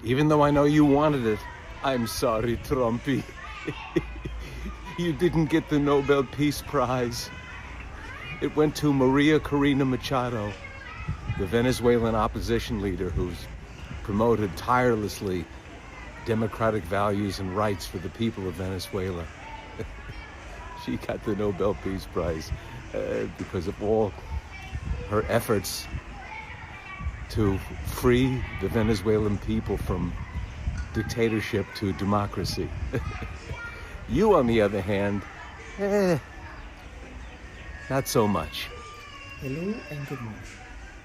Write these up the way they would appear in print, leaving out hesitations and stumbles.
Even though I know you wanted it, I'm sorry, Trumpy. You didn't get the Nobel Peace Prize. It went to Maria Corina Machado, the Venezuelan opposition leader who's promoted tirelessly democratic values and rights for the people of Venezuela. She got the Nobel Peace Prize because of all her efforts to free the Venezuelan people from dictatorship to democracy. You, on the other hand, not so much. Hello and good morning.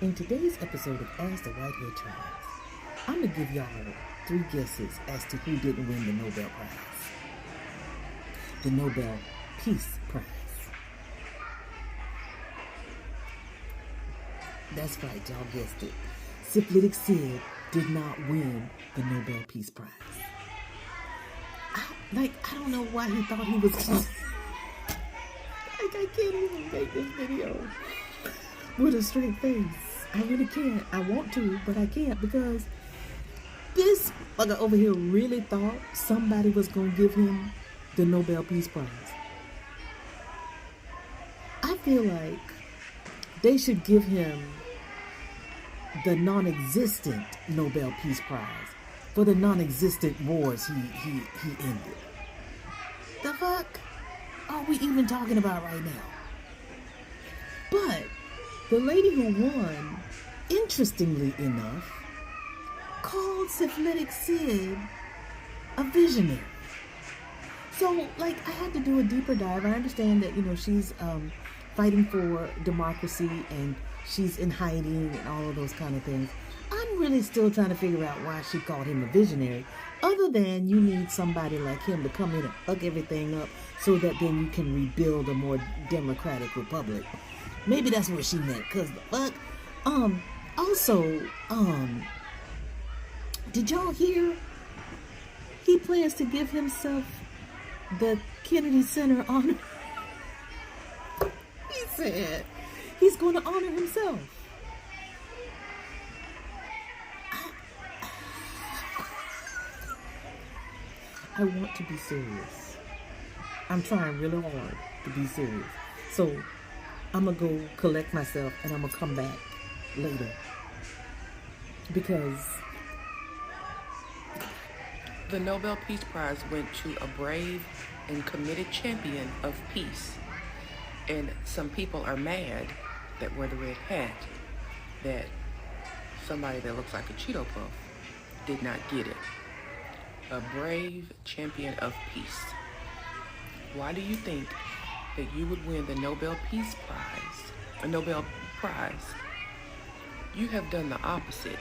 In today's episode of Ask the Whitehead Child, I'm going to give y'all 3 guesses as to who didn't win the Nobel Prize. The Nobel Peace Prize. That's right, y'all guessed it. Syphilitic Sid did not win the Nobel Peace Prize. I don't know why he thought he was I can't even make this video with a straight face. I really can't. I want to, but I can't because this mother over here really thought somebody was going to give him the Nobel Peace Prize. I feel like they should give him the non-existent Nobel Peace Prize for the non-existent wars he ended. The fuck are we even talking about right now? But the lady who won, interestingly enough, called Syphilitic Sid a visionary. So, I had to do a deeper dive. I understand that, she's fighting for democracy and she's in hiding and all of those kind of things. I'm really still trying to figure out why she called him a visionary, other than you need somebody like him to come in and fuck everything up so that then you can rebuild a more democratic republic. Maybe that's what she meant, because the fuck? Also, did y'all hear? He plans to give himself the Kennedy Center honor. He said he's going to honor himself. I want to be serious. I'm trying really hard to be serious. So I'm going to go collect myself and I'm going to come back later. Because the Nobel Peace Prize went to a brave and committed champion of peace. And some people are mad that wear the red hat, that somebody that looks like a Cheeto Puff did not get it. A brave champion of peace. Why do you think that you would win the Nobel Peace Prize, a Nobel Prize? You have done the opposite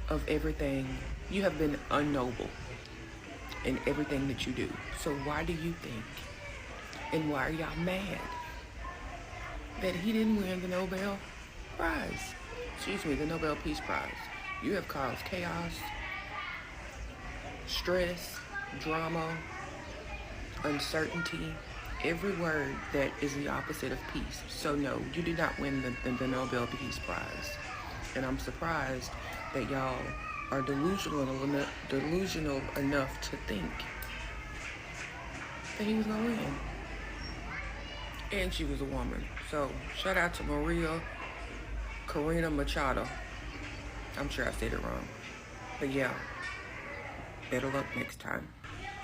of everything. You have been unnoble in everything that you do. So why do you think, and why are y'all mad that he didn't win the Nobel Prize? The Nobel Peace Prize. You have caused chaos, stress, drama, uncertainty, every word that is the opposite of peace. So no, you did not win the Nobel Peace Prize. And I'm surprised that y'all are delusional enough to think that he was gonna win. And she was a woman. So shout out to Maria Corina Machado. I'm sure I said it wrong. But yeah, better luck next time.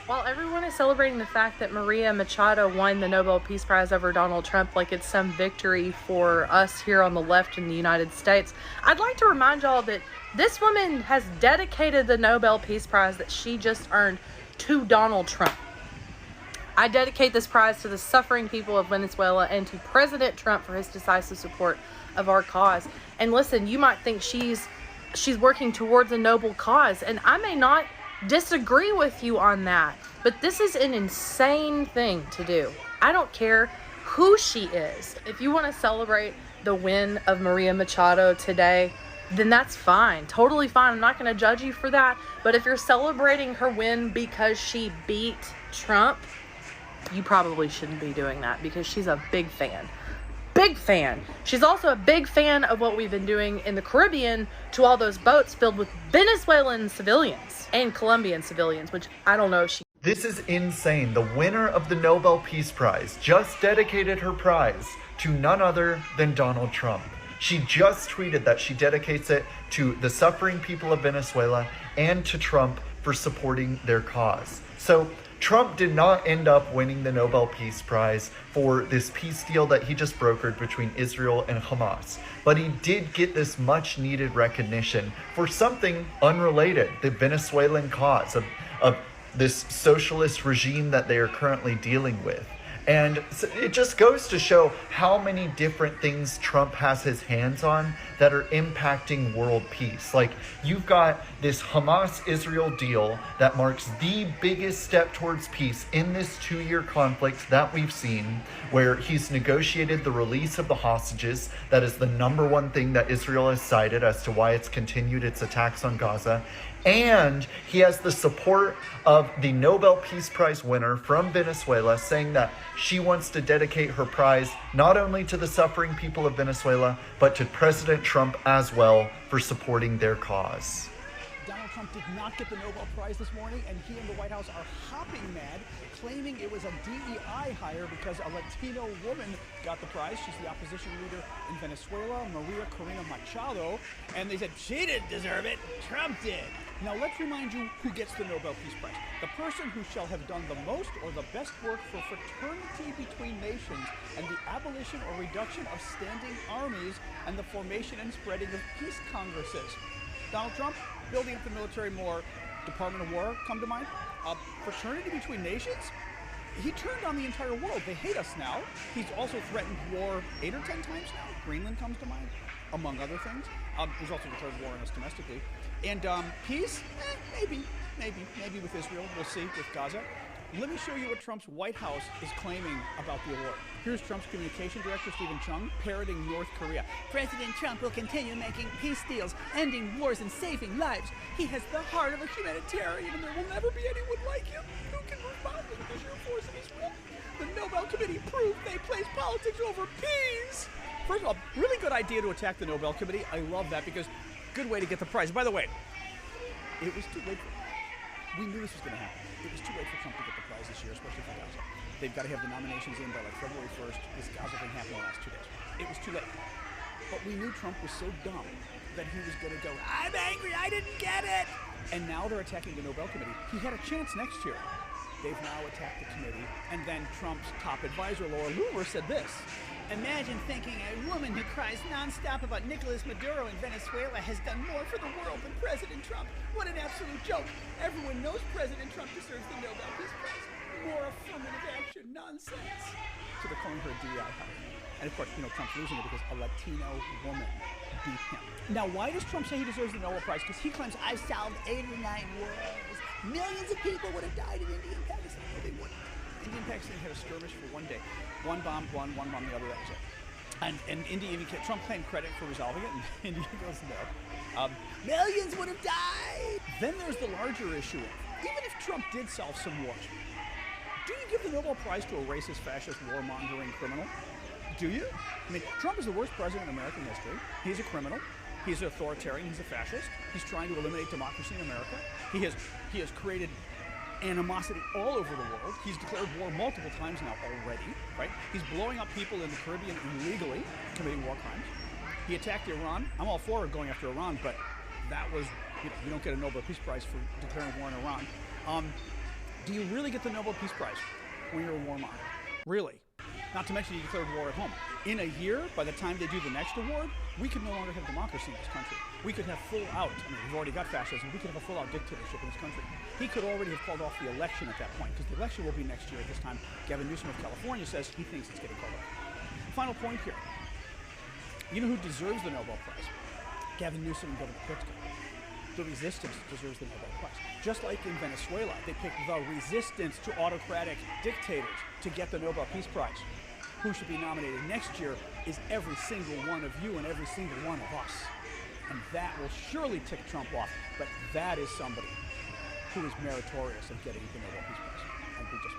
While everyone is celebrating the fact that Maria Machado won the Nobel Peace Prize over Donald Trump like it's some victory for us here on the left in the United States, I'd like to remind y'all that this woman has dedicated the Nobel Peace Prize that she just earned to Donald Trump. I dedicate this prize to the suffering people of Venezuela and to President Trump for his decisive support of our cause. And listen, you might think she's working towards a noble cause, and I may not disagree with you on that, but this is an insane thing to do. I don't care who she is. If you want to celebrate the win of Maria Machado today, then that's fine. Totally fine. I'm not going to judge you for that. But if you're celebrating her win because she beat Trump, you probably shouldn't be doing that because she's a big fan big fan. She's also a big fan of what we've been doing in the Caribbean to all those boats filled with Venezuelan civilians and Colombian civilians, which I don't know if she... This is insane. The winner of the Nobel Peace Prize just dedicated her prize to none other than Donald Trump. She just tweeted that she dedicates it to the suffering people of Venezuela and to Trump for supporting their cause. So Trump did not end up winning the Nobel Peace Prize for this peace deal that he just brokered between Israel and Hamas. But he did get this much needed recognition for something unrelated, the Venezuelan cause of this socialist regime that they are currently dealing with. And it just goes to show how many different things Trump has his hands on that are impacting world peace. Like, you've got this Hamas-Israel deal that marks the biggest step towards peace in this 2-year conflict that we've seen, where he's negotiated the release of the hostages. That is the number one thing that Israel has cited as to why it's continued its attacks on Gaza. And he has the support of the Nobel Peace Prize winner from Venezuela, saying that she wants to dedicate her prize not only to the suffering people of Venezuela, but to President Trump as well for supporting their cause. Donald Trump did not get the Nobel Prize this morning, and he and the White House are hopping mad, claiming it was a DEI hire because a Latino woman got the prize. She's the opposition leader in Venezuela, Maria Corina Machado, and they said she didn't deserve it, Trump did. Now let's remind you who gets the Nobel Peace Prize. The person who shall have done the most or the best work for fraternity between nations and the abolition or reduction of standing armies and the formation and spreading of peace congresses. Donald Trump, building up the military more, Department of War come to mind. Fraternity between nations? He turned on the entire world. They hate us now. He's also threatened war 8 or 10 times now. Greenland comes to mind, among other things. He's also declared war on us domestically. And peace? Maybe with Israel. We'll see with Gaza. Let me show you what Trump's White House is claiming about the award. Here's Trump's communication director, Stephen Chung, parroting North Korea. President Trump will continue making peace deals, ending wars and saving lives. He has the heart of a humanitarian, and there will never be anyone like him who can move mountains with the sheer force of his will. The Nobel Committee proved they place politics over peace. First of all, really good idea to attack the Nobel Committee. I love that because good way to get the prize. By the way, it was too late. We knew this was going to happen. It was too late for Trump to get the prize this year, especially for Gaza. They've got to have the nominations in by like February 1st. This Gaza thing happened in the last 2 days. It was too late. But we knew Trump was so dumb that he was going to go, I'm angry, I didn't get it. And now they're attacking the Nobel Committee. He had a chance next year. They've now attacked the committee. And then Trump's top advisor, Laura Loomer, said this. Imagine thinking a woman who cries nonstop about Nicolas Maduro in Venezuela has done more for the world than President Trump. What an absolute joke. Everyone knows President Trump deserves the Nobel Peace Prize. More affirmative action nonsense. So they're calling her a DEI hire. And of course, Trump's losing it because a Latino woman beat him. Now, why does Trump say he deserves the Nobel Prize? Because he claims, I've solved 89 wars. Millions of people would have died in India and Pakistan. No, they wouldn't. India and Pakistan had a skirmish for one day. One bomb, one bomb, the other, that was it. And India, Trump claimed credit for resolving it, and India goes, no. Millions would have died. Then there's the larger issue. Even if Trump did solve some wars, do you give the Nobel Prize to a racist, fascist, warmongering criminal? Do you? I mean, Trump is the worst president in American history. He's a criminal. He's an authoritarian. He's a fascist. He's trying to eliminate democracy in America. He has created animosity all over the world. He's declared war multiple times now already, right? He's blowing up people in the Caribbean illegally, committing war crimes. He attacked Iran. I'm all for going after Iran, but that was, you don't get a Nobel Peace Prize for declaring war on Iran. Do you really get the Nobel Peace Prize when you're a warmonger? Really? Not to mention he declared war at home. In a year, by the time they do the next award, we could no longer have democracy in this country. We could have full out, we've already got fascism, we could have a full out dictatorship in this country. He could already have called off the election at that point, because the election will be next year at this time. Gavin Newsom of California says he thinks it's getting called off. Final point here. You know who deserves the Nobel Prize? Gavin Newsom and Governor Pritzker. The resistance deserves the Nobel Prize. Just like in Venezuela, they picked the resistance to autocratic dictators to get the Nobel Peace Prize. Who should be nominated next year is every single one of you and every single one of us. And that will surely tick Trump off, but that is somebody who is meritorious of getting the Nobel Peace Prize. And we just